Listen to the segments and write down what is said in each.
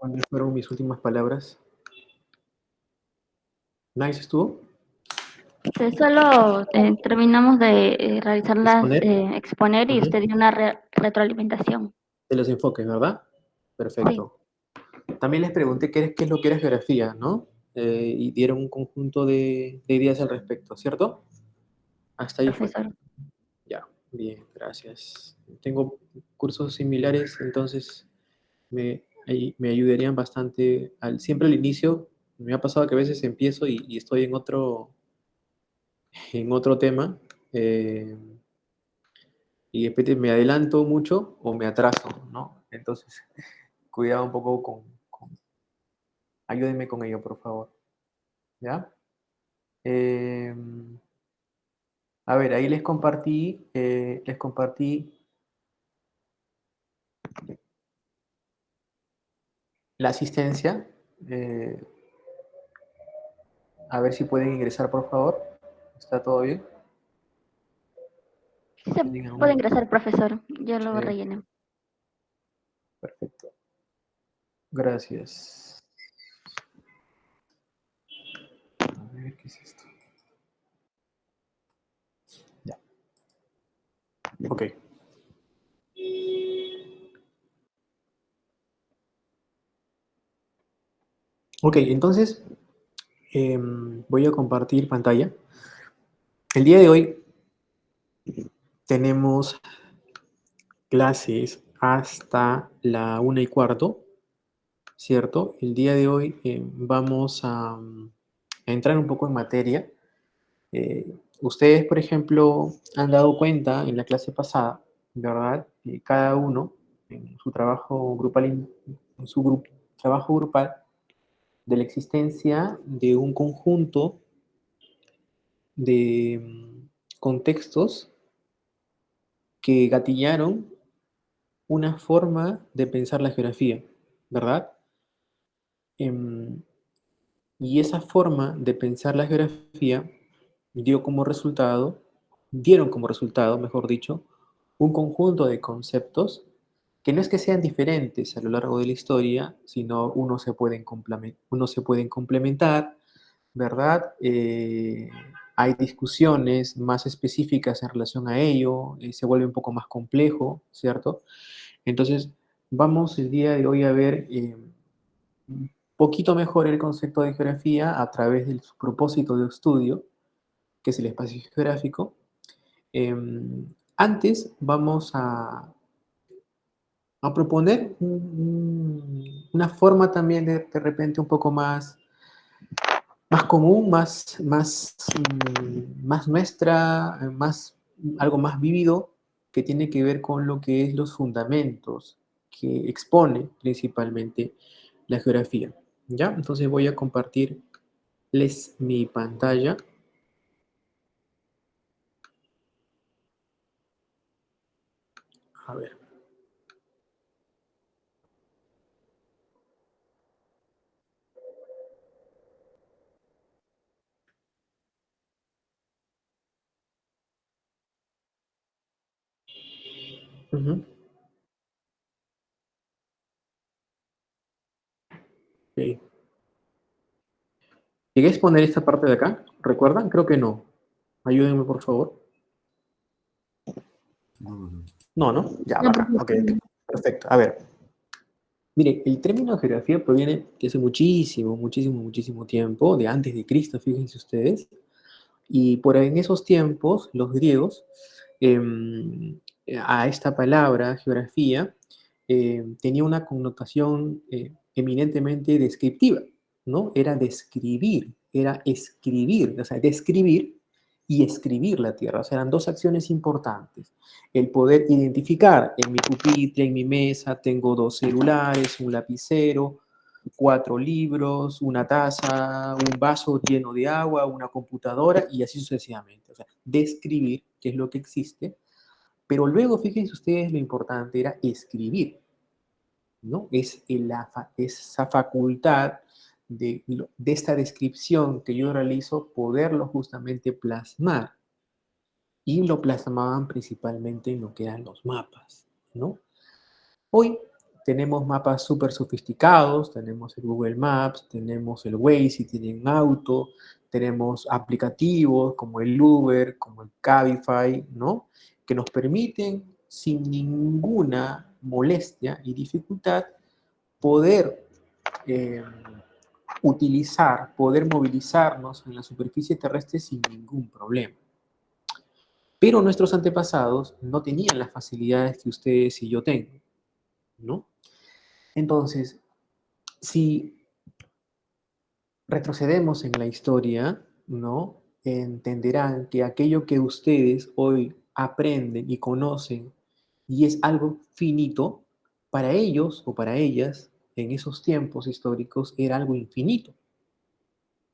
¿Cuáles fueron mis últimas palabras? ¿Nice estuvo? Solo terminamos de realizar ¿Exponer? exponer y Ujú. usted dio una retroalimentación. De los enfoques, ¿verdad? Sí, Perfecto. También les pregunté qué es lo que era geografía, ¿no? Y dieron un conjunto de ideas al respecto, ¿cierto? Hasta ahí fue. profesor. Ya, bien, gracias. Tengo cursos similares, entonces me ayudarían bastante. Siempre al inicio, me ha pasado que a veces empiezo y estoy en otro tema, y de repente me adelanto mucho o me atraso, ¿no? Entonces, cuidado un poco ayúdenme con ello, por favor, ¿ya? Eh, a ver, ahí les compartí la asistencia. eh, a ver si pueden ingresar, por favor. ¿Está todo bien? Sí se ¿Tienen puede algún? ingresar, profesor. Yo lo Chévere, rellené. perfecto. Gracias. A ver, ¿qué es esto? Ya, ok. Ok, entonces voy a compartir pantalla. El día de hoy tenemos clases hasta la 1:15, ¿cierto? El día de hoy vamos a entrar un poco en materia. Ustedes, por ejemplo, han dado cuenta en la clase pasada, ¿verdad? Que cada uno en su trabajo grupal, en su trabajo grupal, de la existencia de un conjunto de contextos que gatillaron una forma de pensar la geografía, ¿verdad? Em, y esa forma de pensar la geografía dieron como resultado, mejor dicho, un conjunto de conceptos que no es que sean diferentes a lo largo de la historia, sino unos se pueden complementar, ¿verdad? Hay discusiones más específicas en relación a ello, se vuelve un poco más complejo, ¿cierto? Entonces, vamos el día de hoy a ver un poquito mejor el concepto de geografía a través de su propósito de estudio, que es el espacio geográfico. Antes vamos a proponer una forma también de repente un poco más común, más nuestra, algo más vívido, que tiene que ver con lo que es los fundamentos que expone principalmente la geografía. ¿Ya? Entonces voy a compartirles mi pantalla. A ver. Ujú. Ok. ¿Llegué a exponer esta parte de acá? ¿Recuerdan? Creo que no. Ayúdenme, por favor. No, ¿no? Ya, No, bacán. profesor. Ok, ok. Perfecto. A ver, mire, el término geografía proviene de hace muchísimo, muchísimo, muchísimo tiempo, de antes de Cristo, fíjense ustedes. Y por ahí en esos tiempos, los griegos, a esta palabra, geografía, tenía una connotación eminentemente descriptiva, ¿no? Era describir, era escribir, o sea, describir y escribir la tierra. O sea, eran dos acciones importantes. El poder identificar en mi pupitre, en mi mesa, tengo dos celulares, un lapicero, cuatro libros, una taza, un vaso lleno de agua, una computadora y así sucesivamente. O sea, describir qué es lo que existe, pero luego fíjense ustedes lo importante era escribir, ¿no? Esa facultad de esta descripción que yo realizo, poderlo justamente plasmar. Y lo plasmaban principalmente en lo que eran los mapas, ¿no? Hoy tenemos mapas súper sofisticados, tenemos el Google Maps, tenemos el Waze si tienen auto, tenemos aplicativos como el Uber, como el Cabify, ¿no? Que nos permiten sin ninguna molestia y dificultad poder eh, poder movilizarnos en la superficie terrestre sin ningún problema. Pero nuestros antepasados no tenían las facilidades que ustedes y yo tengo, ¿no? Entonces, si retrocedemos en la historia, ¿no? Entenderán que aquello que ustedes hoy aprenden y conocen y es algo finito, para ellos o para ellas en esos tiempos históricos era algo infinito,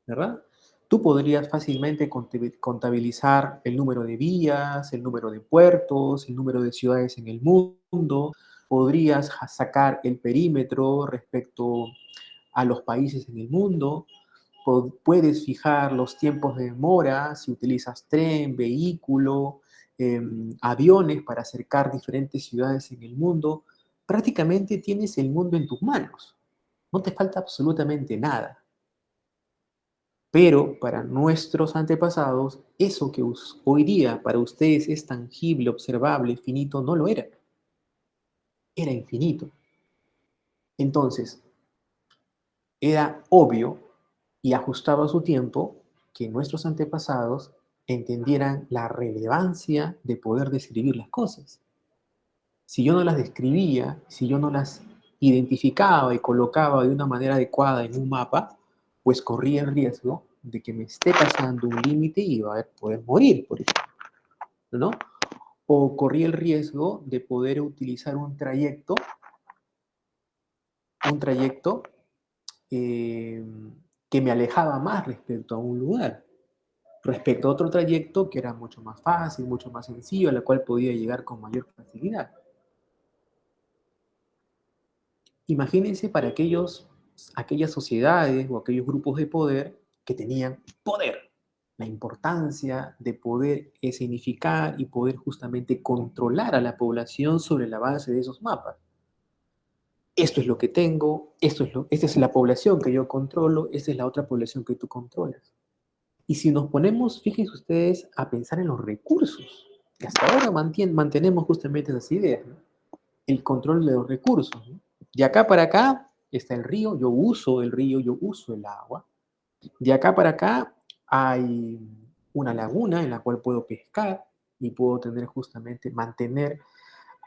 ¿verdad? Tú podrías fácilmente contabilizar el número de vías, el número de puertos, el número de ciudades en el mundo, podrías sacar el perímetro respecto a los países en el mundo, puedes fijar los tiempos de demora si utilizas tren, vehículo, aviones para acercar diferentes ciudades en el mundo. Prácticamente tienes el mundo en tus manos. No te falta absolutamente nada. Pero para nuestros antepasados, eso que hoy día para ustedes es tangible, observable, finito, no lo era. Era infinito. Entonces, era obvio y ajustado a su tiempo que nuestros antepasados entendieran la relevancia de poder describir las cosas. Si yo no las describía, si yo no las identificaba y colocaba de una manera adecuada en un mapa, pues corría el riesgo de que me esté pasando un límite y iba a poder morir, por ejemplo, ¿no? O corría el riesgo de poder utilizar un trayecto eh, que me alejaba más respecto a un lugar, respecto a otro trayecto que era mucho más fácil, mucho más sencillo, a la cual podía llegar con mayor facilidad. Imagínense para aquellas sociedades o aquellos grupos de poder que tenían poder, la importancia de poder escenificar y poder justamente controlar a la población sobre la base de esos mapas. Esto es lo que tengo, esta es la población que yo controlo, esta es la otra población que tú controlas. Y si nos ponemos, fíjense ustedes, a pensar en los recursos, que hasta ahora mantenemos justamente esas ideas, ¿no? El control de los recursos, ¿no? De acá para acá está el río, yo uso el río, yo uso el agua. De acá para acá hay una laguna en la cual puedo pescar y puedo mantener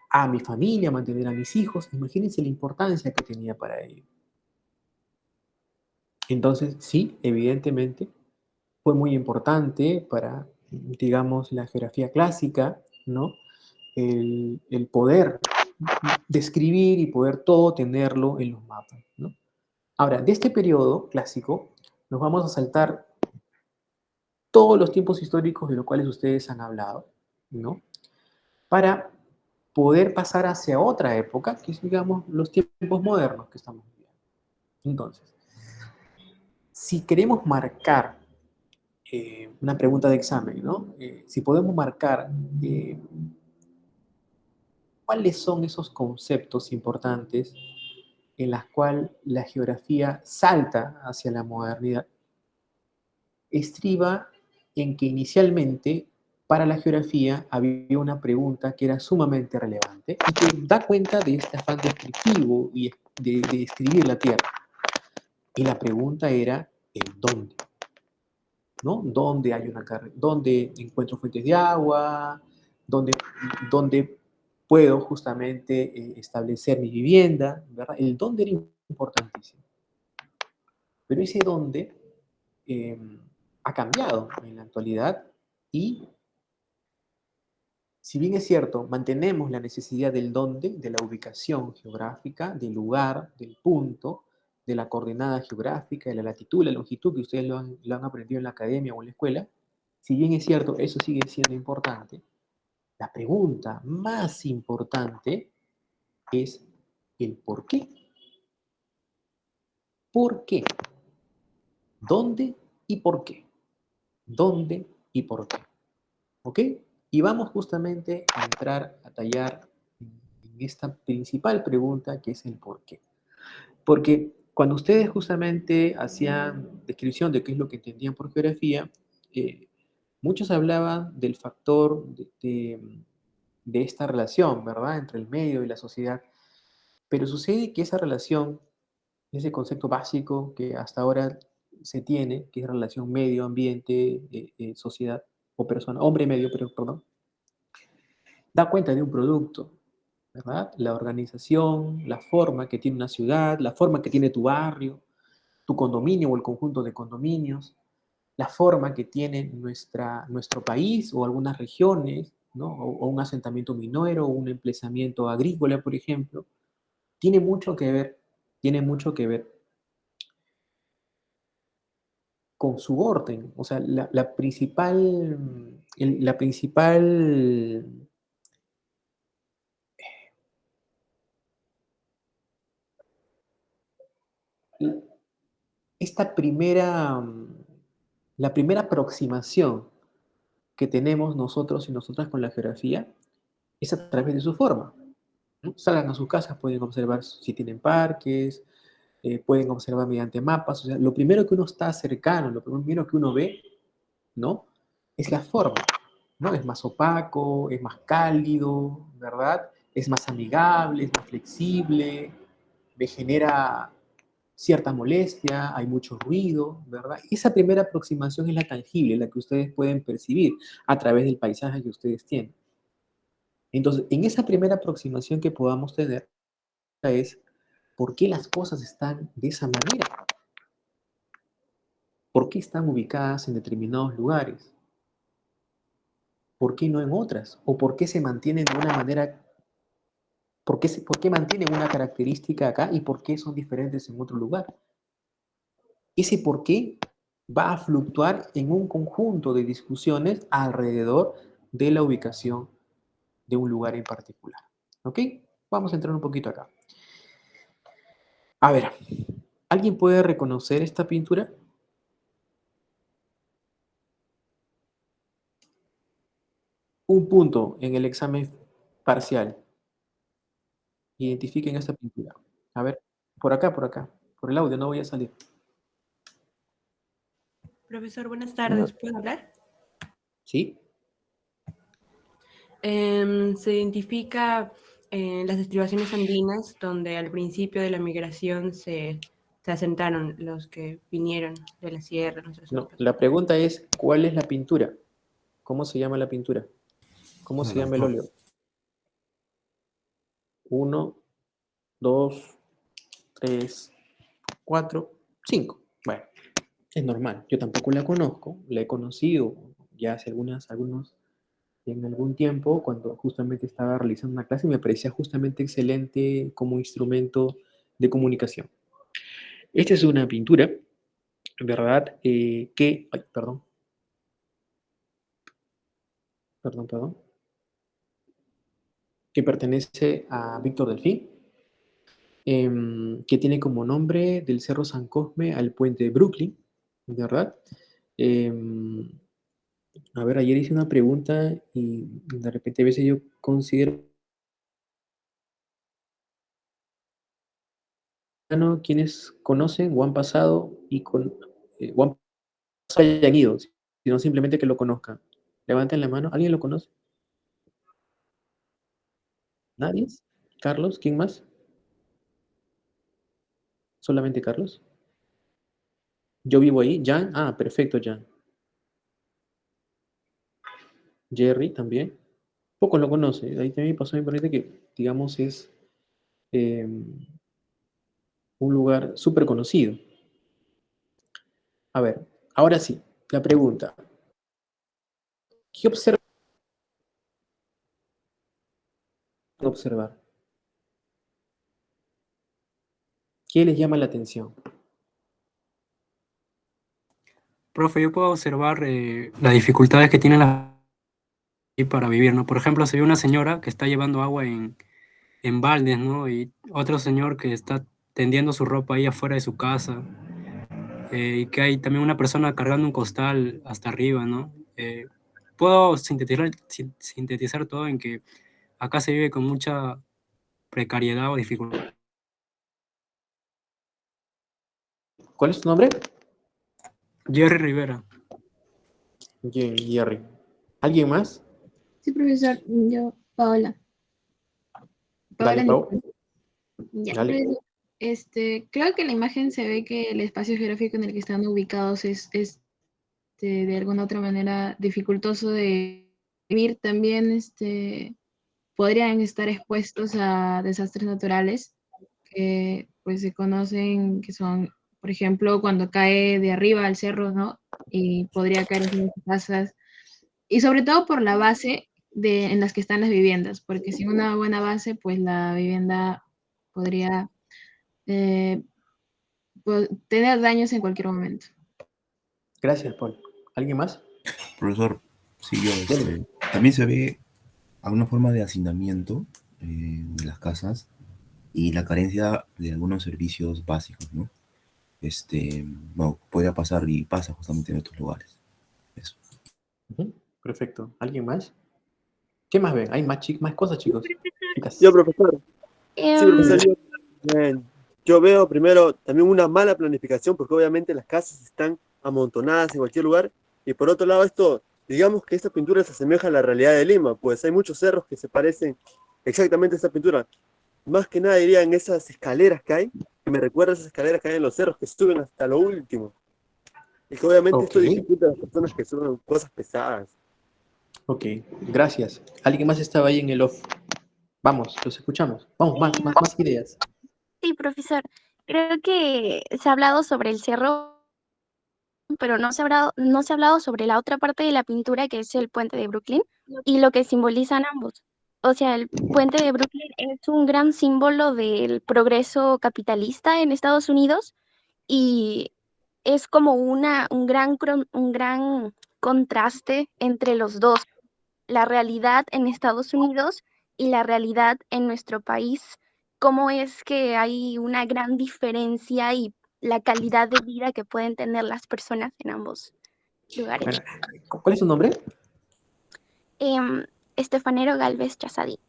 a mi familia, mantener a mis hijos. Imagínense la importancia que tenía para ello. Entonces, sí, evidentemente, fue muy importante para, digamos, la geografía clásica, ¿no? El poder describir y poder todo tenerlo en los mapas, ¿no? Ahora, de este periodo clásico, nos vamos a saltar todos los tiempos históricos de los cuales ustedes han hablado, ¿no? Para poder pasar hacia otra época, que es, digamos, los tiempos modernos que estamos viviendo. Entonces, si queremos marcar una pregunta de examen, ¿no? Si podemos marcar cuáles son esos conceptos importantes en las cuales la geografía salta hacia la modernidad, estriba en que inicialmente para la geografía había una pregunta que era sumamente relevante y que da cuenta de este afán descriptivo y de escribir la Tierra. Y la pregunta era el dónde, ¿no? ¿Dónde encuentro fuentes de agua? ¿Dónde puedo justamente establecer mi vivienda? ¿Verdad? El dónde era importantísimo. Pero ese dónde eh, ha cambiado en la actualidad y, si bien es cierto, mantenemos la necesidad del dónde, de la ubicación geográfica, del lugar, del punto, de la coordenada geográfica, de la latitud, la longitud, que ustedes lo han aprendido en la academia o en la escuela. Si bien es cierto, eso sigue siendo importante, la pregunta más importante es el por qué. ¿Por qué? ¿Dónde y por qué? ¿Dónde y por qué? ¿Ok? Y vamos justamente a entrar a tallar en esta principal pregunta que es el por qué. Porque cuando ustedes justamente hacían descripción de qué es lo que entendían por geografía, eh, muchos hablaban del factor de esta relación, ¿verdad?, entre el medio y la sociedad. Pero sucede que esa relación, ese concepto básico que hasta ahora se tiene, que es relación medio ambiente, sociedad o persona, hombre medio, pero perdón, da cuenta de un producto, ¿verdad? La organización, la forma que tiene una ciudad, la forma que tiene tu barrio, tu condominio o el conjunto de condominios, la forma que tiene nuestro país o algunas regiones, ¿no? O un asentamiento minero o un emplazamiento agrícola, por ejemplo, tiene mucho que ver, tiene mucho que ver con su orden. O sea, la principal, la principal, esta primera, la primera aproximación que tenemos nosotros y nosotras con la geografía es a través de su forma, ¿no? Salgan a sus casas, pueden observar si tienen parques, pueden observar mediante mapas. O sea, lo primero que uno está cercano, lo primero que uno ve, ¿no? Es la forma, ¿no? Es más opaco, es más cálido, ¿verdad? Es más amigable, es más flexible, me genera cierta molestia, hay mucho ruido, ¿verdad? Esa primera aproximación es la tangible, la que ustedes pueden percibir a través del paisaje que ustedes tienen. Entonces, en esa primera aproximación que podamos tener es por qué las cosas están de esa manera, por qué están ubicadas en determinados lugares, por qué no en otras, o por qué se mantienen de una manera, por qué mantienen una característica acá y por qué son diferentes en otro lugar. Ese por qué va a fluctuar en un conjunto de discusiones alrededor de la ubicación de un lugar en particular. ¿Ok? Vamos a entrar un poquito acá. A ver, ¿alguien puede reconocer esta pintura? Un punto en el examen parcial. Identifiquen esta pintura. A ver, por acá. Por el audio, no voy a salir. Profesor, buenas Una- tardes. ¿Puedo hablar? ¿Sí? Se identifica en las estribaciones andinas, donde al principio de la migración se asentaron los que vinieron de la sierra, nuestros No, la antepasados. pregunta es, ¿cuál es la pintura? ¿Cómo se llama la pintura? ¿Cómo se llama el óleo? 1, 2, 3, 4, 5. Bueno, es normal. Yo tampoco la conozco. La he conocido ya hace en algún tiempo, cuando justamente estaba realizando una clase y me parecía justamente excelente como instrumento de comunicación. Esta es una pintura, ¿verdad? Ay, perdón, que pertenece a Víctor Delfín, que tiene como nombre del Cerro San Cosme al puente de Brooklyn, ¿verdad? Em, a ver, ayer hice una pregunta y de repente a veces yo considero quienes conocen o han pasado o han pasado hayan ido, sino simplemente que lo conozcan. Levanten la mano. ¿Alguien lo conoce? ¿Nadie? ¿Carlos? ¿Quién más? ¿Solamente Carlos? Yo vivo ahí. ¿Jan? Ah, perfecto, Jan. Jerry también. Pocos lo conocen. Ahí también pasó mi parece que, digamos, es eh, un lugar súper conocido. A ver, ahora sí, la pregunta. ¿Qué observar? ¿Qué les llama la atención? Profe, yo puedo observar las dificultades que tienen las para vivir, ¿no? Por ejemplo, se ve una señora que está llevando agua en baldes, ¿no? Y otro señor que está tendiendo su ropa ahí afuera de su casa. Y que hay también una persona cargando un costal hasta arriba, ¿no? Puedo sintetizar todo en que acá se vive con mucha precariedad o dificultad. ¿Cuál es tu nombre? Jerry Rivera. Bien, Jerry. ¿Alguien más? Sí, profesor, yo, Paola. Dale, Paola Pau. Nicolás. Ya, Dale. profesor, creo que en la imagen se ve que el espacio geográfico en el que están ubicados es de alguna otra manera dificultoso de vivir. También podrían estar expuestos a desastres naturales que pues se conocen que son, por ejemplo, cuando cae de arriba al cerro, ¿no? Y podría caer en sus casas. Y sobre todo por la base en las que están las viviendas, porque sin una buena base, pues la vivienda podría eh, tener daños en cualquier momento. Gracias, Paul. ¿Alguien más? Profesor, sí, yo, Dime. también se ve alguna forma de hacinamiento de las casas y la carencia de algunos servicios básicos, ¿no? Bueno, podría pasar y pasa justamente en otros lugares. Eso. Ujú. Perfecto. ¿Alguien más? ¿Qué más ven? ¿Hay más cosas, chicos? Chicas. Yo, profesor. Sí, profesor, Em, yo veo primero también una mala planificación porque obviamente las casas están amontonadas en cualquier lugar y por otro lado digamos que esta pintura se asemeja a la realidad de Lima, pues hay muchos cerros que se parecen exactamente a esta pintura. Más que nada diría en esas escaleras que hay, que me recuerda a esas escaleras que hay en los cerros que suben hasta lo último. Y que obviamente esto Ok. dificulta a las personas que suben cosas pesadas. Ok, gracias. ¿Alguien más estaba ahí en el off? Vamos, los escuchamos. Vamos, más ideas. sí, profesor. Creo que se ha hablado sobre el cerro, pero no se ha hablado sobre la otra parte de la pintura, que es el puente de Brooklyn, y lo que simbolizan ambos. O sea, el puente de Brooklyn es un gran símbolo del progreso capitalista en Estados Unidos y es como un gran contraste entre los dos, la realidad en Estados Unidos y la realidad en nuestro país. Cómo es que hay una gran diferencia y la calidad de vida que pueden tener las personas en ambos lugares. Bueno, ¿cuál es su nombre? Estefanero Galvez Chazadí.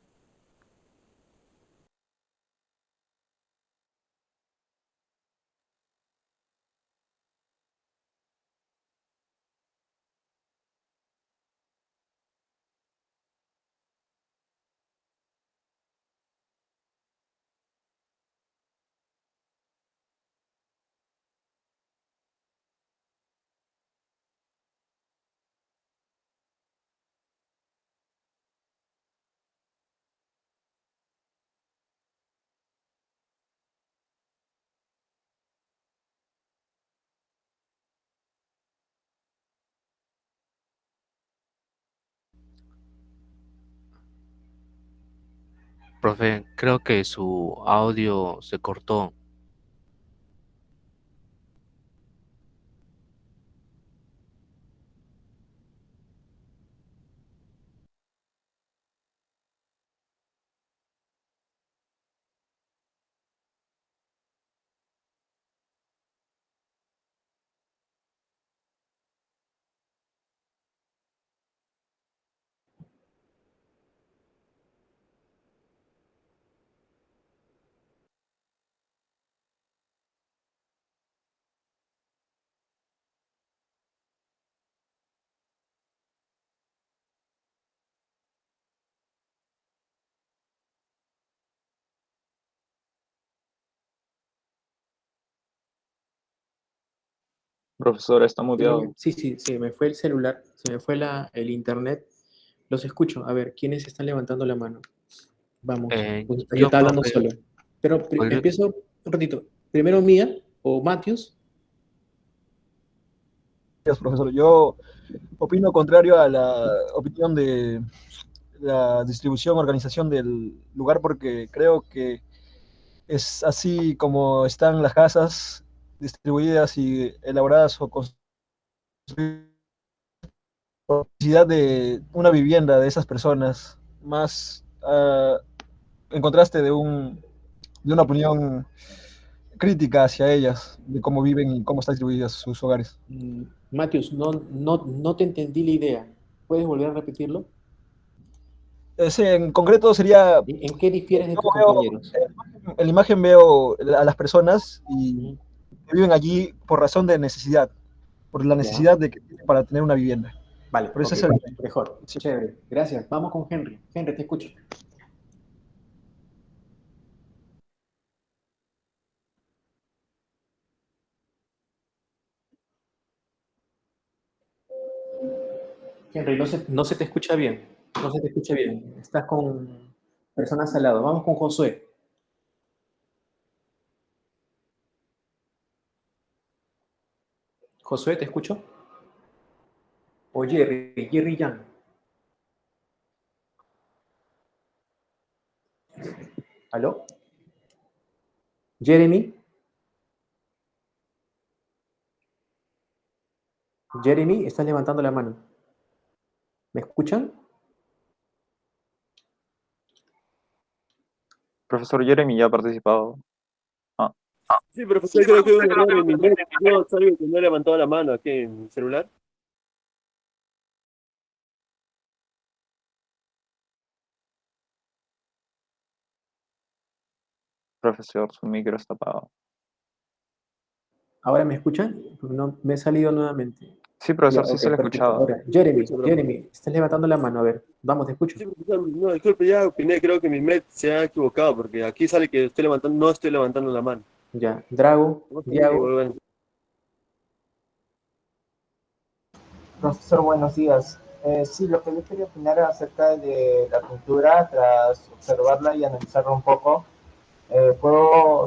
Profe, creo que su audio se cortó. Profesor, está muteado. Sí, se me fue el celular, se me fue el internet. Los escucho. A ver, ¿quiénes están levantando la mano? Vamos. Pues yo Yo, estaba hablando profe, solo. Pero empiezo un ratito. Primero Mía o Matthews. Gracias, profesor. Yo opino contrario a la opinión de la distribución, organización del lugar, porque creo que es así como están las casas distribuidas y elaboradas o construidas por necesidad de una vivienda de esas personas, más en contraste de una opinión crítica hacia ellas, de cómo viven y cómo están distribuidas sus hogares. Matthews, no te entendí la idea. ¿Puedes volver a repetirlo? En concreto sería, ¿En qué difieres de yo tus veo, compañeros? en la imagen veo a las personas y Ujú. que viven allí por razón de necesidad, por la Ya. necesidad de que tienen para tener una vivienda. Vale, Por eso ok, es el... mejor. sí. Chévere. Gracias. Vamos con Henry. Henry, te escucho. Henry, no se te escucha bien. No se te escucha bien. Estás con personas al lado. Vamos con Josué. Josué, ¿te escucho? O Jerry, Jerry Yang. ¿Aló? Jeremy. Jeremy, estás levantando la mano. ¿Me escuchan? Profesor Jeremy ya ha participado. Ah, Sí, profesor, creo que hubo un error en mi net. Yo sabía que no he levantado la mano aquí en mi celular. profesor, su micro está apagado. ¿Ahora me escuchan? No, me he salido nuevamente. Sí, Ya, profesor, sí ok, se le perfecto. escuchaba. Ahora, Jeremy, Escucho, profesor. Jeremy, estás levantando la mano. A ver, vamos, te escucho. Sí, profesor, no, disculpe, ya opiné, creo que mi net se ha equivocado, porque aquí sale que estoy levantando, no estoy levantando la mano. Ya, Drago, Vamos a tener que Diago. volver. Profesor, buenos días. Sí, lo que yo quería opinar era acerca de la pintura, tras observarla y analizarla un poco,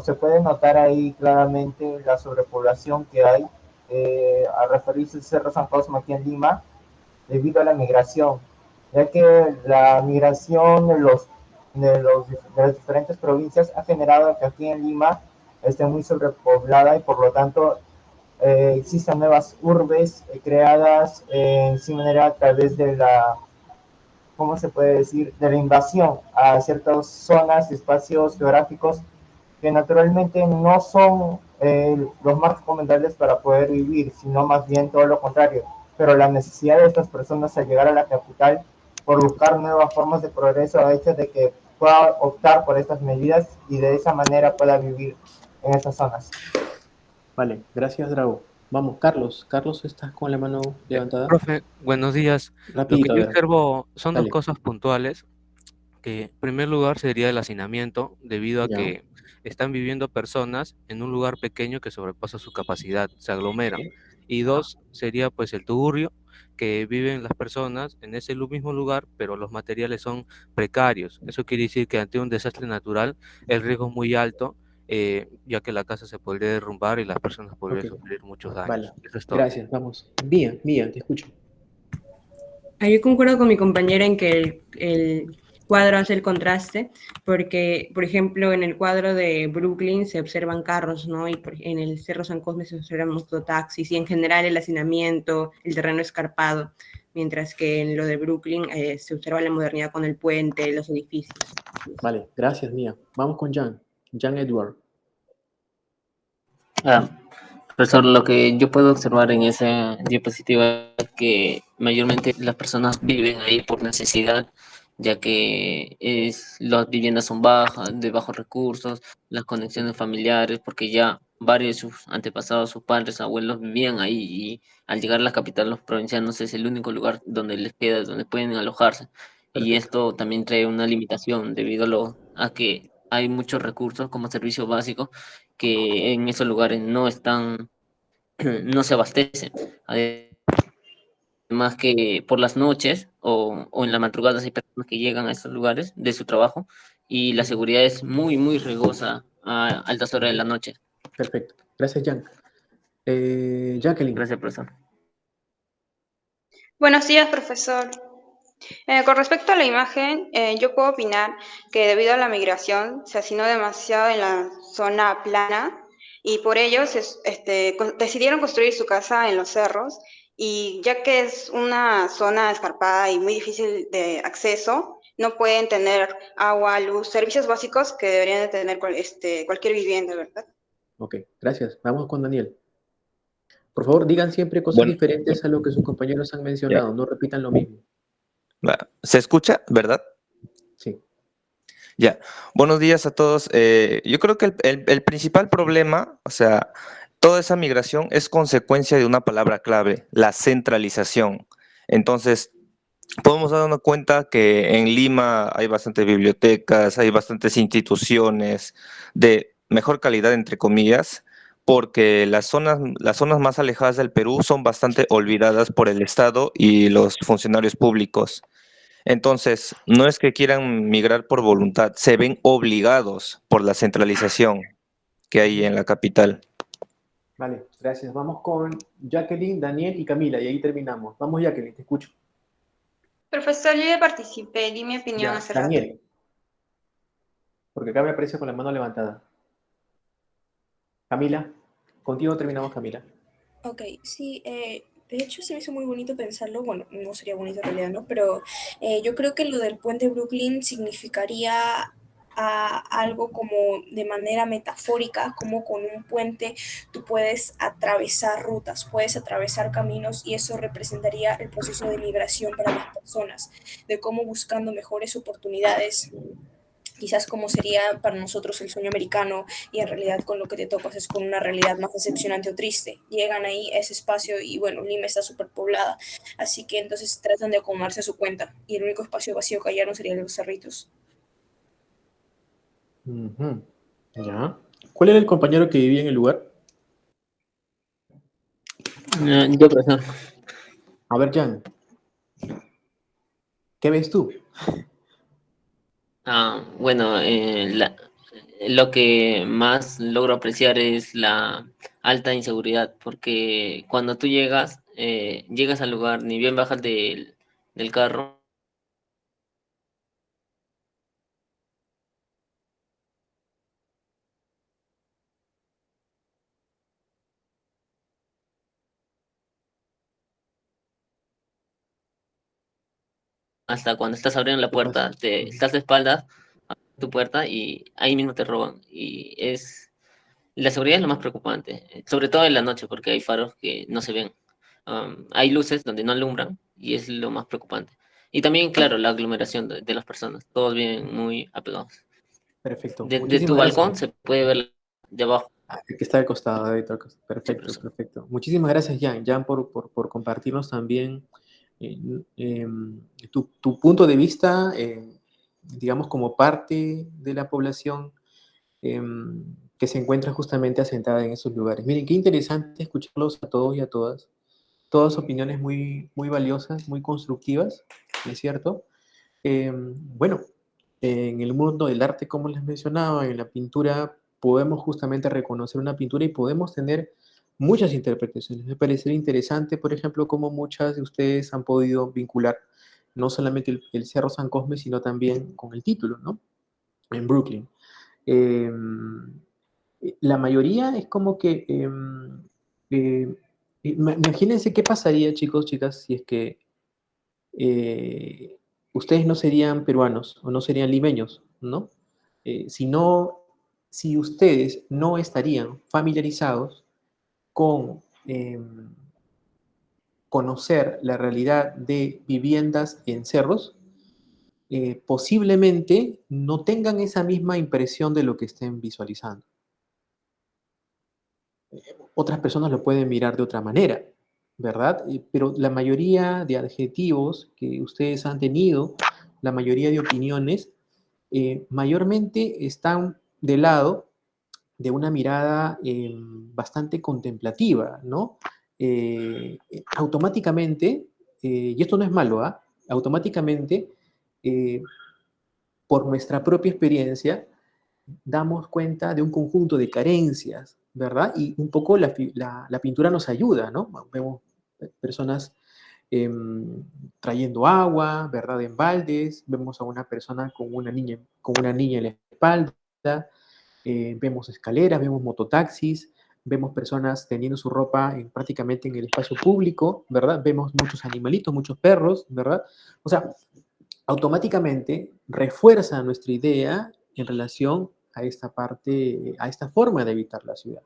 se puede notar ahí claramente la sobrepoblación que hay al referirse al Cerro San Cosme aquí en Lima, debido a la migración, ya que la migración de las diferentes provincias ha generado que aquí en Lima esté muy sobrepoblada y por lo tanto existen nuevas urbes creadas en sí manera a través de la, ¿cómo se puede decir?, de la invasión a ciertas zonas, espacios geográficos que naturalmente no son los más recomendables para poder vivir, sino más bien todo lo contrario. Pero la necesidad de estas personas al llegar a la capital por buscar nuevas formas de progreso ha hecho de que pueda optar por estas medidas y de esa manera pueda vivir en estas zonas. Vale, gracias, Drago. Vamos, Carlos. Carlos, ¿estás con la mano levantada? Profe, buenos días. Lo que Rapidito, a yo ver. observo son dos Dale. cosas puntuales, que en primer lugar sería el hacinamiento, debido a Ya. que están viviendo personas en un lugar pequeño que sobrepasa su capacidad, se aglomeran. Ok. Y dos, sería pues el tugurio, que viven las personas en ese mismo lugar, pero los materiales son precarios. Eso quiere decir que ante un desastre natural el riesgo es muy alto, ya que la casa se podría derrumbar y las personas podrían Ok. sufrir muchos Vale. daños. Eso es todo. Gracias, vamos. Mía, te escucho. Yo concuerdo con mi compañera en que el cuadro hace el contraste, porque, por ejemplo, en el cuadro de Brooklyn se observan carros, ¿no? Y en el Cerro San Cosme se observan mototaxis, y en general el hacinamiento, el terreno escarpado, mientras que en lo de Brooklyn se observa la modernidad con el puente, los edificios. Vale, gracias, Mía. Vamos con Jan Edward. Profesor, lo que yo puedo observar en esa diapositiva es que mayormente las personas viven ahí por necesidad, ya que las viviendas son bajas, de bajos recursos, las conexiones familiares, porque ya varios de sus antepasados, sus padres, abuelos vivían ahí y al llegar a la capital los provincianos es el único lugar donde les queda, donde pueden alojarse. Y Perfecto. esto también trae una limitación debido a que hay muchos recursos como servicios básicos que en esos lugares no están, no se abastecen. Además que por las noches o en las madrugadas hay personas que llegan a estos lugares de su trabajo y la seguridad es muy, muy riesgosa a altas horas de la noche. Perfecto. Gracias, Jan. Jacqueline. Gracias, profesor. Buenos días, profesor. Con respecto a la imagen, yo puedo opinar que debido a la migración se hacinó demasiado en la zona plana y por ello decidieron construir su casa en los cerros, y ya que es una zona escarpada y muy difícil de acceso, no pueden tener agua, luz, servicios básicos que deberían de tener cualquier vivienda, ¿verdad? Ok, gracias. Vamos con Daniel. Por favor, digan siempre cosas Bueno, diferentes a lo que sus compañeros han mencionado. No repitan lo mismo. ¿se escucha, verdad? Sí. Ya, buenos días a todos. Yo creo que el principal problema, o sea, toda esa migración es consecuencia de una palabra clave, la centralización. Entonces, podemos darnos cuenta que en Lima hay bastantes bibliotecas, hay bastantes instituciones de mejor calidad, entre comillas, porque las zonas más alejadas del Perú son bastante olvidadas por el Estado y los funcionarios públicos. Entonces, no es que quieran migrar por voluntad, se ven obligados por la centralización que hay en la capital. Vale, gracias. Vamos con Jacqueline, Daniel y Camila, y ahí terminamos. Vamos, Jacqueline, te escucho. Profesor, yo ya participé, di mi opinión Ya, hace rato. Daniel, porque acá me aparece con la mano levantada. Camila, contigo terminamos, Camila. Ok, sí, de hecho se me hizo muy bonito pensarlo, bueno, no sería bonito en realidad, ¿no? Pero yo creo que lo del puente Brooklyn significaría algo como de manera metafórica, como con un puente tú puedes atravesar rutas, puedes atravesar caminos y eso representaría el proceso de migración para las personas, de cómo buscando mejores oportunidades quizás como sería para nosotros el sueño americano y en realidad con lo que te topas es con una realidad más decepcionante o triste. Llegan ahí a ese espacio y bueno, Lima está súper poblada, así que entonces tratan de acomodarse a su cuenta y el único espacio vacío que hallaron serían los cerritos. Ujú. Ya. ¿Cuál era el compañero que vivía en el lugar? Yo, profesor. A ver, Jan, ¿qué ves tú? Bueno, lo que más logro apreciar es la alta inseguridad, porque cuando tú llegas al lugar, ni bien bajas del carro, hasta cuando estás abriendo la ¿Qué pasa? puerta, estás de espaldas a tu puerta y ahí mismo te roban. La seguridad es lo más preocupante, sobre todo en la noche, porque hay faros que no se ven. Hay luces donde no alumbran y es lo más preocupante. Y también, claro, la aglomeración de las personas. Todos viven muy apegados. Perfecto. De tu Muchísimas gracias. balcón se puede ver de abajo. El que está al costado, perfecto, profesor. perfecto. Muchísimas gracias, Jan, por compartirnos también tu punto de vista, digamos, como parte de la población que se encuentra justamente asentada en esos lugares. Miren, qué interesante escucharlos a todos y a todas. Todas opiniones muy, muy valiosas, muy constructivas, ¿es cierto? Bueno, en el mundo del arte, como les mencionaba, en la pintura podemos justamente reconocer una pintura y podemos tener muchas interpretaciones. Me parece interesante, por ejemplo, cómo muchas de ustedes han podido vincular no solamente el Cerro San Cosme, sino también con el título, ¿no? En Brooklyn. La mayoría es como que, eh, imagínense qué pasaría, chicos, chicas, si es que ustedes no serían peruanos o no serían limeños, ¿no? Si ustedes no estarían familiarizados con conocer la realidad de viviendas en cerros, posiblemente no tengan esa misma impresión de lo que estén visualizando. Otras personas lo pueden mirar de otra manera, ¿verdad? Pero la mayoría de adjetivos que ustedes han tenido, la mayoría de opiniones, mayormente están del lado de una mirada bastante contemplativa, ¿no? Automáticamente, y esto no es malo, ¿ah? Automáticamente, por nuestra propia experiencia, damos cuenta de un conjunto de carencias, ¿verdad? Y un poco la pintura nos ayuda, ¿no? Vemos personas trayendo agua, ¿verdad? En baldes, vemos a una persona con una niña en la espalda, vemos escaleras, vemos mototaxis, vemos personas teniendo su ropa prácticamente en el espacio público, ¿verdad? Vemos muchos animalitos, muchos perros, ¿verdad? O sea, automáticamente refuerza nuestra idea en relación a esta parte, a esta forma de habitar la ciudad.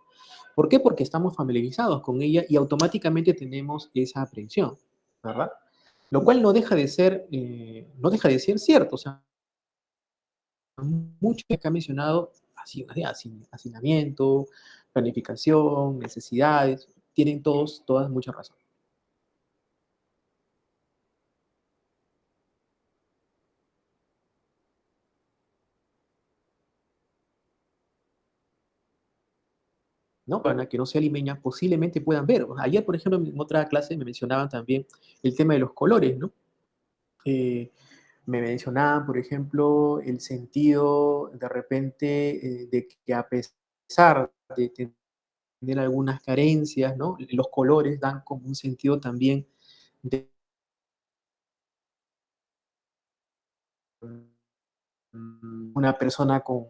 ¿Por qué? Porque estamos familiarizados con ella y automáticamente tenemos esa aprehensión, ¿verdad? Lo cual no deja de ser cierto, o sea, mucho que ha mencionado, hacinamiento, planificación, necesidades, tienen todas mucha razón. ¿No? Para que no sea limeña, posiblemente puedan ver. Ayer, por ejemplo, en otra clase me mencionaban también el tema de los colores, ¿no? Me mencionaban, por ejemplo, el sentido de repente de que a pesar de tener algunas carencias, ¿no? Los colores dan como un sentido también de una persona con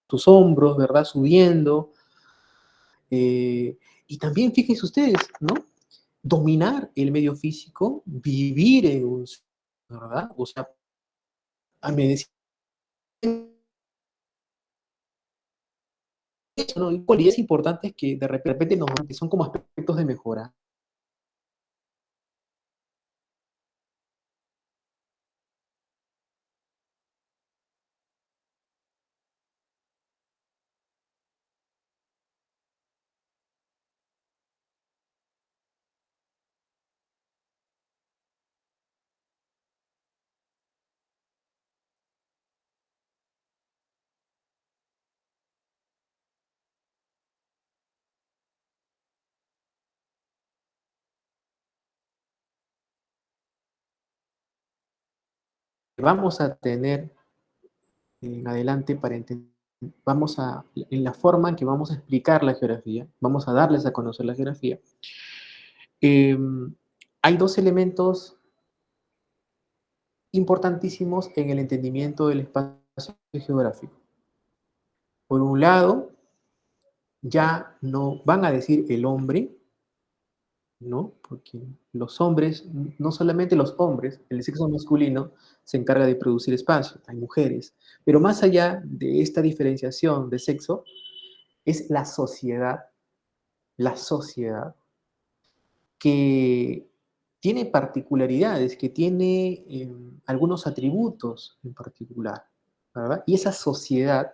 tus hombros, ¿verdad? Subiendo. Y también fíjense ustedes, ¿no? Dominar el medio físico, vivir en un, ¿verdad? O sea, me decían eso, ¿no? Y cualidades importantes que de repente que son como aspectos de mejora. Vamos a tener en adelante para entender, en la forma en que vamos a explicar la geografía, vamos a darles a conocer la geografía. Eh, Hay dos elementos importantísimos en el entendimiento del espacio geográfico. Por un lado, ya no van a decir el hombre, ¿no? Porque los hombres, no solamente los hombres, el sexo masculino se encarga de producir espacio, hay mujeres, pero más allá de esta diferenciación de sexo, es la sociedad que tiene particularidades, que tiene algunos atributos en particular, ¿verdad? Y esa sociedad,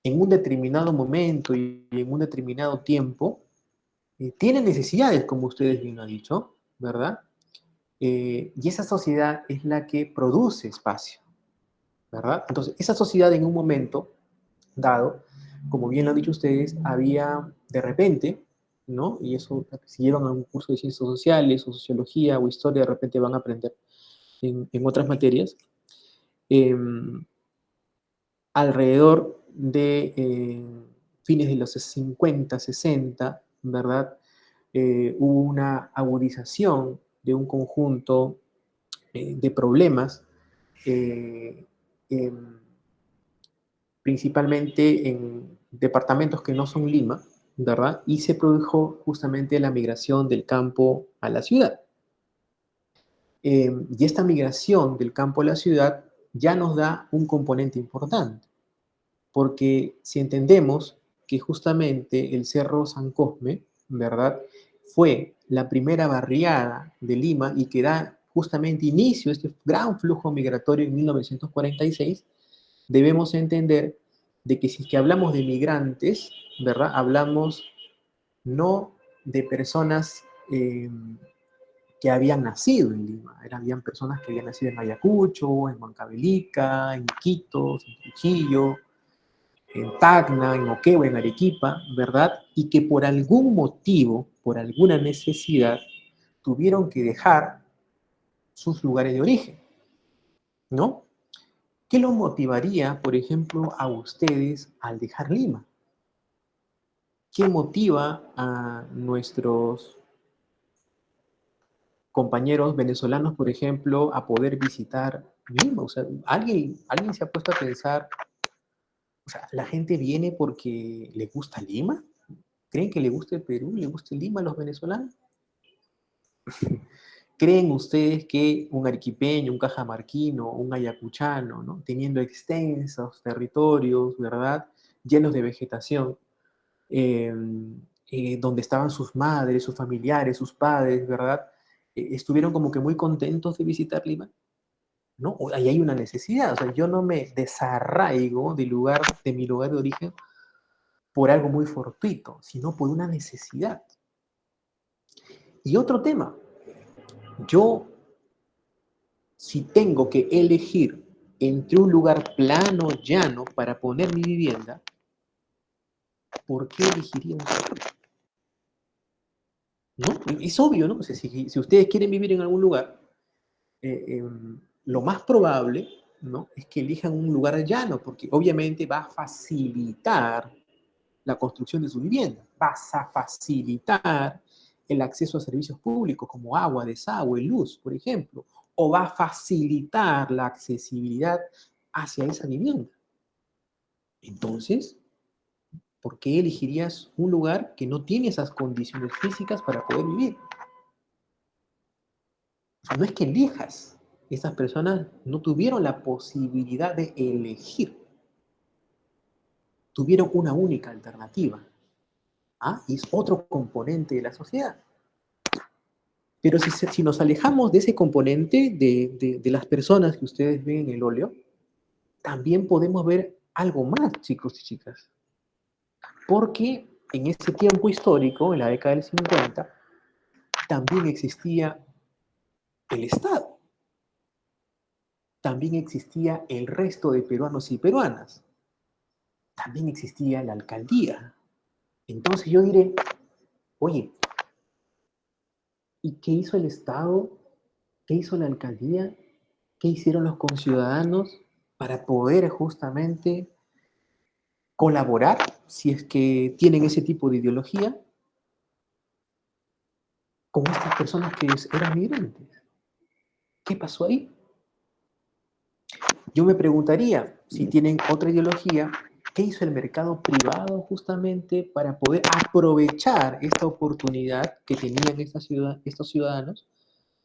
en un determinado momento y en un determinado tiempo, tiene necesidades, como ustedes bien han dicho, ¿verdad? Y esa sociedad es la que produce espacio, ¿verdad? Entonces, esa sociedad en un momento dado, como bien lo han dicho ustedes, había de repente, ¿no? Y eso, si llevan algún curso de ciencias sociales o sociología o historia, de repente van a aprender en otras materias, eh, alrededor de fines de los 50, 60, ¿verdad? Hubo una agudización de un conjunto de problemas, eh, em, principalmente en departamentos que no son Lima, ¿verdad? Y se produjo justamente la migración del campo a la ciudad. Y esta migración del campo a la ciudad ya nos da un componente importante, porque si entendemos que justamente el Cerro San Cosme, ¿verdad? Fue la primera barriada de Lima y que da justamente inicio a este gran flujo migratorio en 1946, debemos entender de que si es que hablamos de migrantes, ¿verdad? Hablamos no de personas que habían nacido en Lima, habían personas que habían nacido en Ayacucho, en Huancavelica, en Iquitos, en Trujillo, en Tacna, en Moquegua, en Arequipa, ¿verdad? Y que por algún motivo, por alguna necesidad, tuvieron que dejar sus lugares de origen, ¿no? ¿Qué los motivaría, por ejemplo, a ustedes al dejar Lima? ¿Qué motiva a nuestros compañeros venezolanos, por ejemplo, a poder visitar Lima? O sea, ¿alguien se ha puesto a pensar, o sea, la gente viene porque le gusta Lima? ¿Creen que le gusta el Perú, le gusta Lima a los venezolanos? ¿Creen ustedes que un arequipeño, un cajamarquino, un ayacuchano, ¿no? Teniendo extensos territorios, ¿verdad? Llenos de vegetación, donde estaban sus madres, sus familiares, sus padres, ¿verdad? Estuvieron como que muy contentos de visitar Lima. ¿no? Ahí hay una necesidad. O sea, yo no me desarraigo de mi lugar de origen por algo muy fortuito, sino por una necesidad. Y otro tema, yo si tengo que elegir entre un lugar plano, llano, para poner mi vivienda, ¿por qué elegiría un cerro? ¿No? Es obvio, ¿no? O sea, si ustedes quieren vivir en algún lugar, lo más probable, ¿no?, es que elijan un lugar llano, porque obviamente va a facilitar la construcción de su vivienda, vas a facilitar el acceso a servicios públicos como agua, desagüe, luz, por ejemplo, o va a facilitar la accesibilidad hacia esa vivienda. Entonces, ¿por qué elegirías un lugar que no tiene esas condiciones físicas para poder vivir? O sea, no es que elijas. Esas personas no tuvieron la posibilidad de elegir. Tuvieron una única alternativa. ¿Ah? Y es otro componente de la sociedad. Pero si nos alejamos de ese componente de las personas que ustedes ven en el óleo, también podemos ver algo más, chicos y chicas. Porque en ese tiempo histórico, en la década del 50, también existía el Estado. También existía el resto de peruanos y peruanas. También existía la alcaldía. Entonces yo diré, oye, ¿y qué hizo el Estado? ¿Qué hizo la alcaldía? ¿Qué hicieron los conciudadanos para poder justamente colaborar, si es que tienen ese tipo de ideología, con estas personas que eran migrantes? ¿Qué pasó ahí? Yo me preguntaría, si tienen otra ideología, ¿qué hizo el mercado privado justamente para poder aprovechar esta oportunidad que tenían estos ciudadanos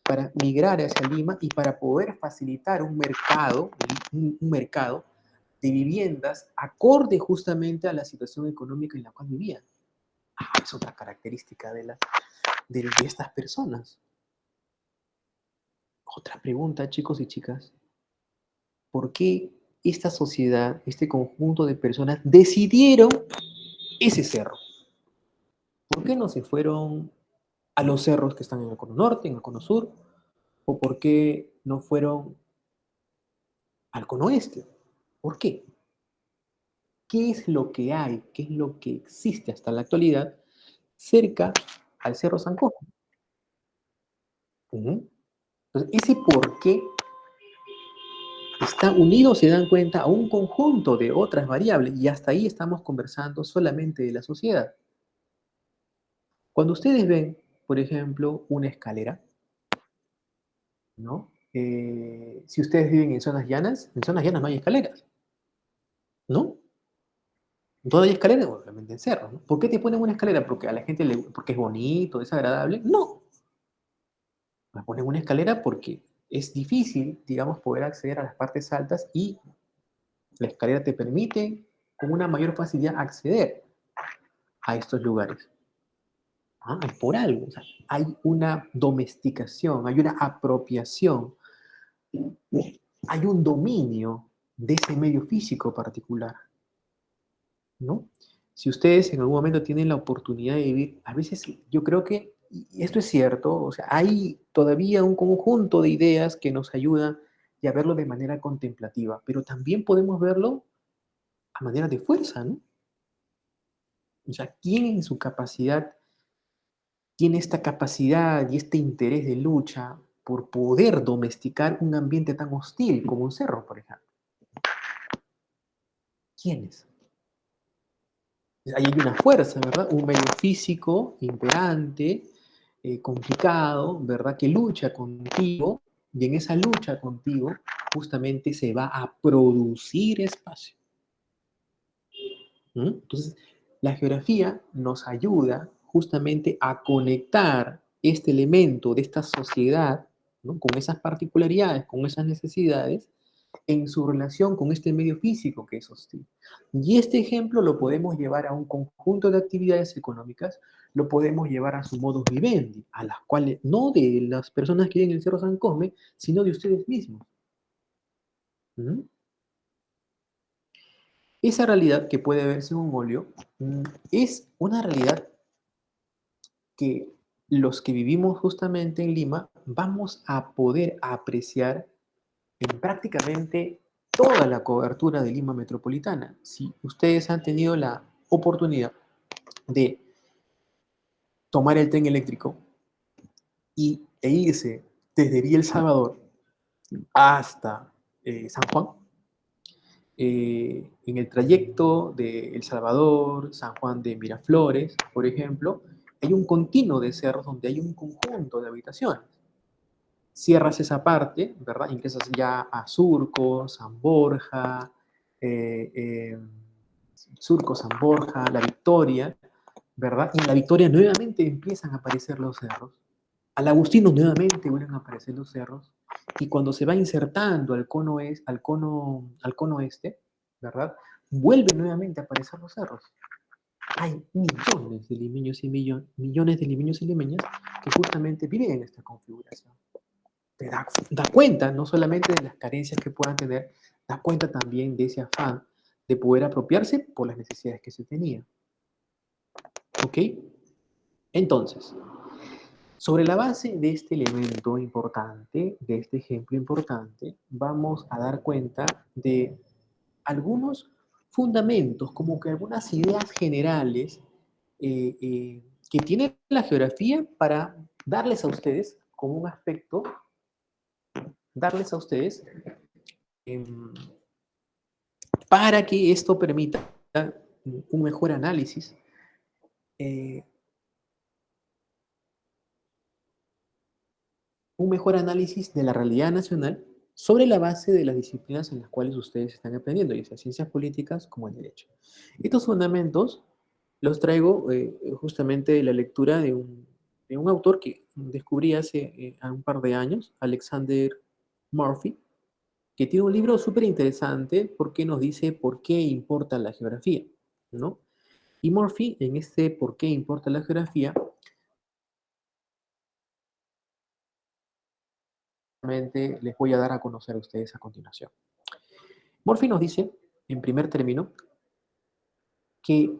para migrar hacia Lima y para poder facilitar un mercado de viviendas acorde justamente a la situación económica en la cual vivían? Es otra característica de estas personas. Otra pregunta, chicos y chicas. ¿Por qué esta sociedad, este conjunto de personas decidieron ese cerro? ¿Por qué no se fueron a los cerros que están en el cono norte, en el cono sur? ¿O por qué no fueron al cono oeste? ¿Por qué? ¿Qué es lo que hay? ¿Qué es lo que existe hasta la actualidad cerca al Cerro San Cosme? Entonces, ese por qué está unido, se dan cuenta, a un conjunto de otras variables, y hasta ahí estamos conversando solamente de la sociedad. Cuando ustedes ven, por ejemplo, una escalera, ¿no? Si ustedes viven en zonas llanas no hay escaleras, ¿no? ¿Dónde hay escaleras? Obviamente en cerros, ¿no? ¿Por qué te ponen una escalera? ¿Porque a la gente porque es bonito, es agradable? No. Me ponen una escalera porque es difícil, digamos, poder acceder a las partes altas, y la escalera te permite con una mayor facilidad acceder a estos lugares. Por algo. O sea, hay una domesticación, hay una apropiación, hay un dominio de ese medio físico particular, ¿no? Si ustedes en algún momento tienen la oportunidad de vivir, a veces yo creo que, y esto es cierto, o sea, hay todavía un conjunto de ideas que nos ayudan a verlo de manera contemplativa, pero también podemos verlo a manera de fuerza, ¿no? O sea, ¿quién en su capacidad tiene esta capacidad y este interés de lucha por poder domesticar un ambiente tan hostil como un cerro, por ejemplo? ¿Quiénes? Ahí hay una fuerza, ¿verdad? Un medio físico imperante, complicado, ¿verdad? Que lucha contigo, y en esa lucha contigo justamente se va a producir espacio. Entonces, la geografía nos ayuda justamente a conectar este elemento de esta sociedad, ¿no?, con esas particularidades, con esas necesidades, en su relación con este medio físico que es hostil. Y este ejemplo lo podemos llevar a un conjunto de actividades económicas, lo podemos llevar a su modus vivendi, a las cuales, no de las personas que viven en el Cerro San Cosme, sino de ustedes mismos. ¿Mm? Esa realidad que puede verse en un óleo es una realidad que los que vivimos justamente en Lima vamos a poder apreciar en prácticamente toda la cobertura de Lima metropolitana. Si ustedes han tenido la oportunidad de tomar el tren eléctrico e irse desde Vía El Salvador hasta San Juan, en el trayecto de El Salvador, San Juan de Miraflores, por ejemplo, hay un continuo de cerros donde hay un conjunto de habitaciones. Cierras esa parte, ¿verdad? Ingresas ya a Surco, San Borja, eh, eh, Surco, San Borja, La Victoria, ¿verdad? Y en La Victoria nuevamente empiezan a aparecer los cerros. Al Agustino nuevamente vuelven a aparecer los cerros. Y cuando se va insertando al cono este, ¿verdad? Vuelven nuevamente a aparecer los cerros. Hay millones de limeños y millones de limeños y limeñas que justamente viven en esta configuración. Te da cuenta no solamente de las carencias que puedan tener, da cuenta también de ese afán de poder apropiarse por las necesidades que se tenían. ¿Ok? Entonces, sobre la base de este elemento importante, de este ejemplo importante, vamos a dar cuenta de algunos fundamentos, como que algunas ideas generales que tiene la geografía para darles a ustedes como un aspecto, darles a ustedes para que esto permita un mejor análisis de la realidad nacional sobre la base de las disciplinas en las cuales ustedes están aprendiendo, ya sea ciencias políticas como el derecho. Estos fundamentos los traigo justamente de la lectura de un autor que descubrí hace un par de años, Alexander Murphy, que tiene un libro súper interesante porque nos dice por qué importa la geografía, ¿no? Y Murphy, en este por qué importa la geografía, les voy a dar a conocer a ustedes a continuación. Murphy nos dice, en primer término, que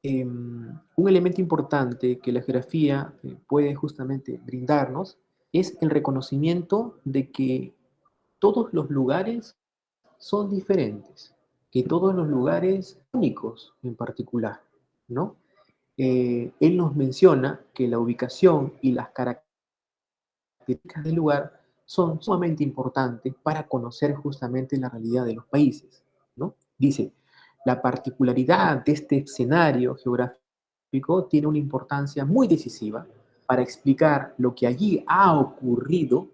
un elemento importante que la geografía puede justamente brindarnos es el reconocimiento de que todos los lugares son diferentes, que todos los lugares son únicos en particular, ¿no? Él nos menciona que la ubicación y las características del lugar son sumamente importantes para conocer justamente la realidad de los países, ¿no? Dice, la particularidad de este escenario geográfico tiene una importancia muy decisiva para explicar lo que allí ha ocurrido,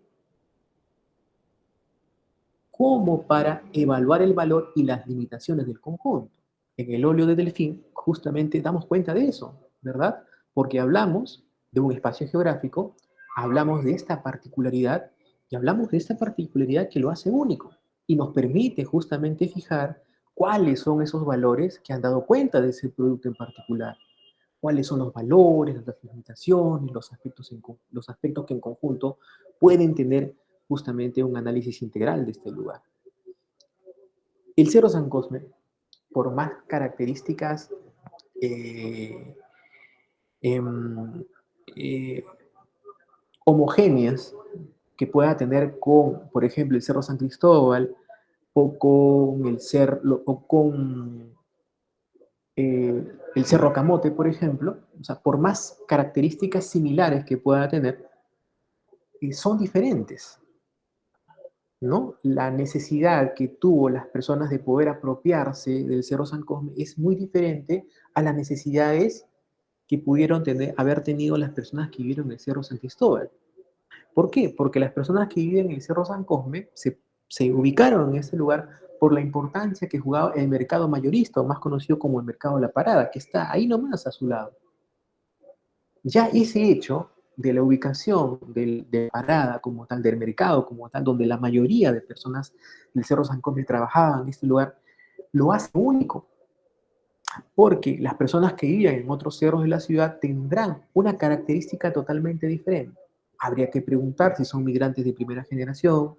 como para evaluar el valor y las limitaciones del conjunto. En el óleo de Delfín justamente damos cuenta de eso, ¿verdad? Porque hablamos de un espacio geográfico, hablamos de esta particularidad y hablamos de esta particularidad que lo hace único y nos permite justamente fijar cuáles son esos valores que han dado cuenta de ese producto en particular, cuáles son los valores, las limitaciones, los aspectos que en conjunto pueden tener justamente un análisis integral de este lugar. El Cerro San Cosme, por más características homogéneas que pueda tener con, por ejemplo, el Cerro San Cristóbal o con el Cerro Camote, por ejemplo, o sea, por más características similares que pueda tener, son diferentes, ¿no? La necesidad que tuvo las personas de poder apropiarse del Cerro San Cosme es muy diferente a las necesidades que pudieron haber tenido las personas que vivieron en el Cerro San Cristóbal. ¿Por qué? Porque las personas que viven en el Cerro San Cosme se ubicaron en ese lugar por la importancia que jugaba el mercado mayorista, o más conocido como el mercado La Parada, que está ahí nomás a su lado. Ya ese hecho de la ubicación de Parada como tal, del mercado como tal, donde la mayoría de personas del Cerro San Cosme trabajaban en este lugar, lo hace único. Porque las personas que viven en otros cerros de la ciudad tendrán una característica totalmente diferente. Habría que preguntar si son migrantes de primera generación,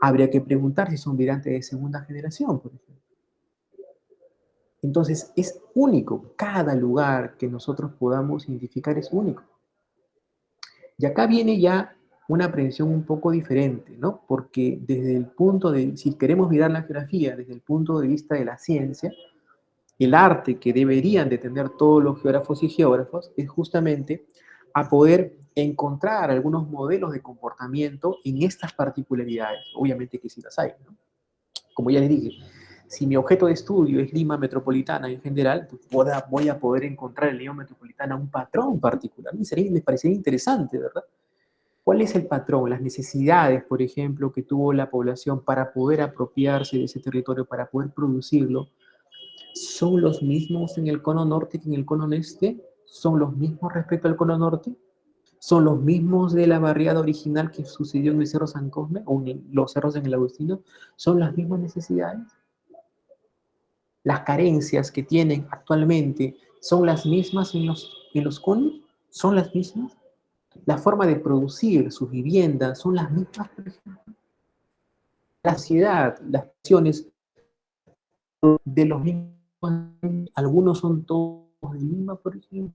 Habría que preguntar si son migrantes de segunda generación, por ejemplo. Entonces, es único. Cada lugar que nosotros podamos identificar es único. Y acá viene ya una aprehensión un poco diferente, ¿no? Porque desde el punto de, si queremos mirar la geografía desde el punto de vista de la ciencia, el arte que deberían de tener todos los geógrafos y geógrafos es justamente a poder encontrar algunos modelos de comportamiento en estas particularidades. Obviamente que sí las hay, ¿no? Como ya les dije, si mi objeto de estudio es Lima metropolitana en general, pues voy a poder encontrar en Lima metropolitana un patrón particular. Me parecería interesante, ¿verdad? ¿Cuál es el patrón? Las necesidades, por ejemplo, que tuvo la población para poder apropiarse de ese territorio, para poder producirlo, ¿son los mismos en el cono norte que en el cono oeste? ¿Son los mismos respecto al cono norte? ¿Son los mismos de la barriada original que sucedió en el Cerro San Cosme o en los cerros en el Agustino? ¿Son las mismas necesidades? ¿Las carencias que tienen actualmente son las mismas en los conos? ¿Son las mismas? ¿La forma de producir sus viviendas son las mismas, por ejemplo? La ciudad, las acciones de los mismos, algunos son todos de Lima, por ejemplo.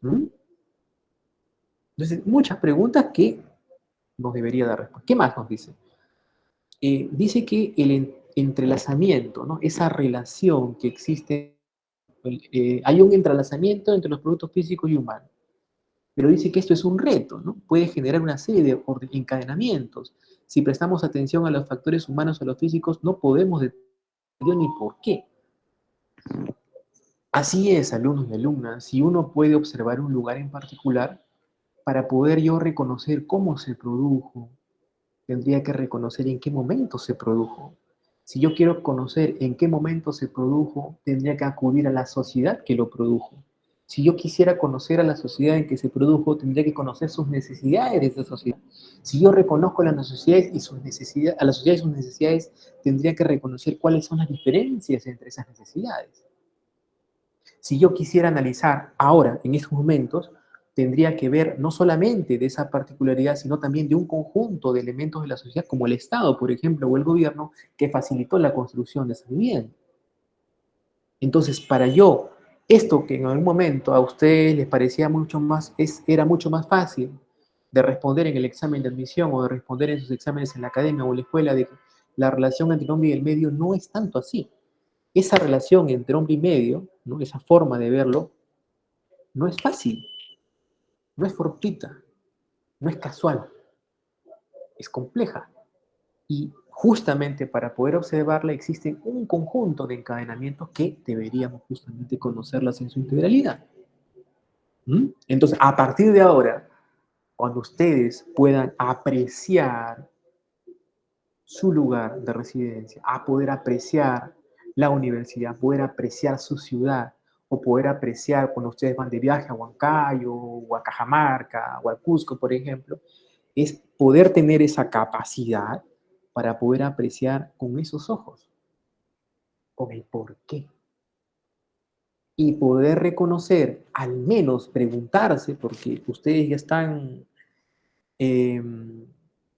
¿Mm? Entonces, muchas preguntas que nos debería dar respuesta. ¿Qué más nos dice? Dice que el entrelazamiento, ¿no? Esa relación que existe, hay un entrelazamiento entre los productos físicos y humanos, pero dice que esto es un reto, ¿no? Puede generar una serie de encadenamientos. Si prestamos atención a los factores humanos o a los físicos, no podemos determinar ni por qué. Así es, alumnos y alumnas, si uno puede observar un lugar en particular, para poder yo reconocer cómo se produjo, tendría que reconocer en qué momento se produjo. Si yo quiero conocer en qué momento se produjo, tendría que acudir a la sociedad que lo produjo. Si yo quisiera conocer a la sociedad en que se produjo, tendría que conocer sus necesidades de esa sociedad. Si yo reconozco a las sociedades y sus necesidades, tendría que reconocer cuáles son las diferencias entre esas necesidades. Si yo quisiera analizar ahora, en estos momentos, tendría que ver no solamente de esa particularidad, sino también de un conjunto de elementos de la sociedad, como el Estado, por ejemplo, o el gobierno, que facilitó la construcción de esa vivienda. Entonces, para yo, esto que en algún momento a ustedes les parecía era mucho más fácil de responder en el examen de admisión o de responder en sus exámenes en la academia o en la escuela, de que la relación entre el hombre y el medio no es tanto así. Esa relación entre hombre y medio, ¿no? Esa forma de verlo, no es fácil, no es fortuita, no es casual, es compleja. Y justamente para poder observarla existen un conjunto de encadenamientos que deberíamos justamente conocerlas en su integralidad. Entonces, a partir de ahora, cuando ustedes puedan apreciar su lugar de residencia, a poder apreciar la universidad, poder apreciar su ciudad, o poder apreciar cuando ustedes van de viaje a Huancayo, o a Cajamarca, o a Cusco, por ejemplo, es poder tener esa capacidad para poder apreciar con esos ojos, con el por qué. Y poder reconocer, al menos preguntarse, porque ustedes ya están en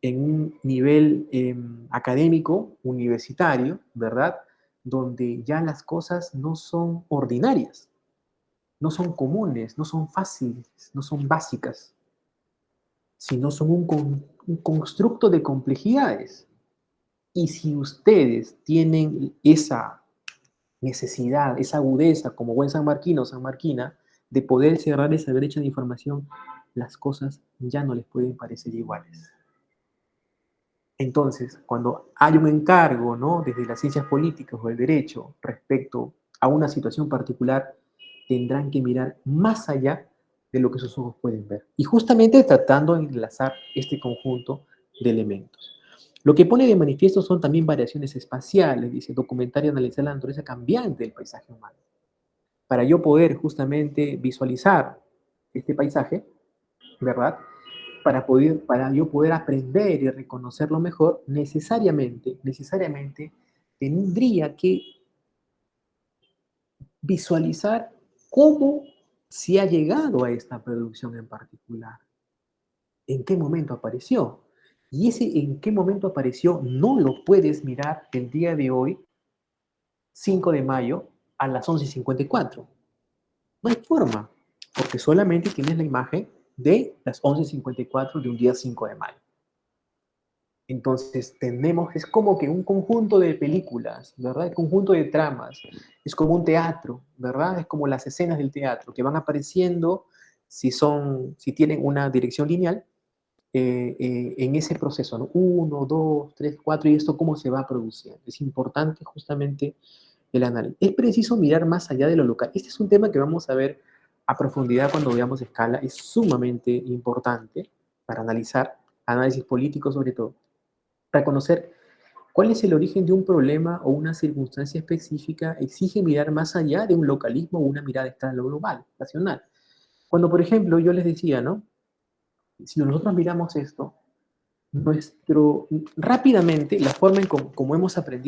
un nivel académico, universitario, ¿verdad? Donde ya las cosas no son ordinarias, no son comunes, no son fáciles, no son básicas, sino son un constructo de complejidades. Y si ustedes tienen esa necesidad, esa agudeza, como buen sanmarquino o sanmarquina, de poder cerrar esa brecha de información, las cosas ya no les pueden parecer iguales. Entonces, cuando hay un encargo, ¿no?, desde las ciencias políticas o el derecho respecto a una situación particular, tendrán que mirar más allá de lo que sus ojos pueden ver. Y justamente tratando de enlazar este conjunto de elementos. Lo que pone de manifiesto son también variaciones espaciales, dice, documentar y analizar la naturaleza cambiante del paisaje humano. Para yo poder justamente visualizar este paisaje, ¿verdad?, para yo poder aprender y reconocerlo mejor, necesariamente tendría que visualizar cómo se ha llegado a esta producción en particular. ¿En qué momento apareció? Y ese en qué momento apareció no lo puedes mirar el día de hoy, 5 de mayo, a las 11:54. No hay forma, porque solamente tienes la imagen de las 11:54 de un día 5 de mayo. Entonces es como que un conjunto de películas, ¿verdad? Un conjunto de tramas, es como un teatro, ¿verdad? Es como las escenas del teatro que van apareciendo si tienen una dirección lineal en ese proceso, ¿no? 1, 2, 3, 4, y esto cómo se va produciendo. Es importante justamente el análisis. Es preciso mirar más allá de lo local. Este es un tema que vamos a ver a profundidad cuando veamos escala. Es sumamente importante para analizar, análisis político sobre todo, para conocer cuál es el origen de un problema o una circunstancia específica. Exige mirar más allá de un localismo o una mirada a escala global, nacional. Cuando, por ejemplo, yo les decía, ¿no? Si nosotros miramos esto, rápidamente, la forma en como hemos aprendido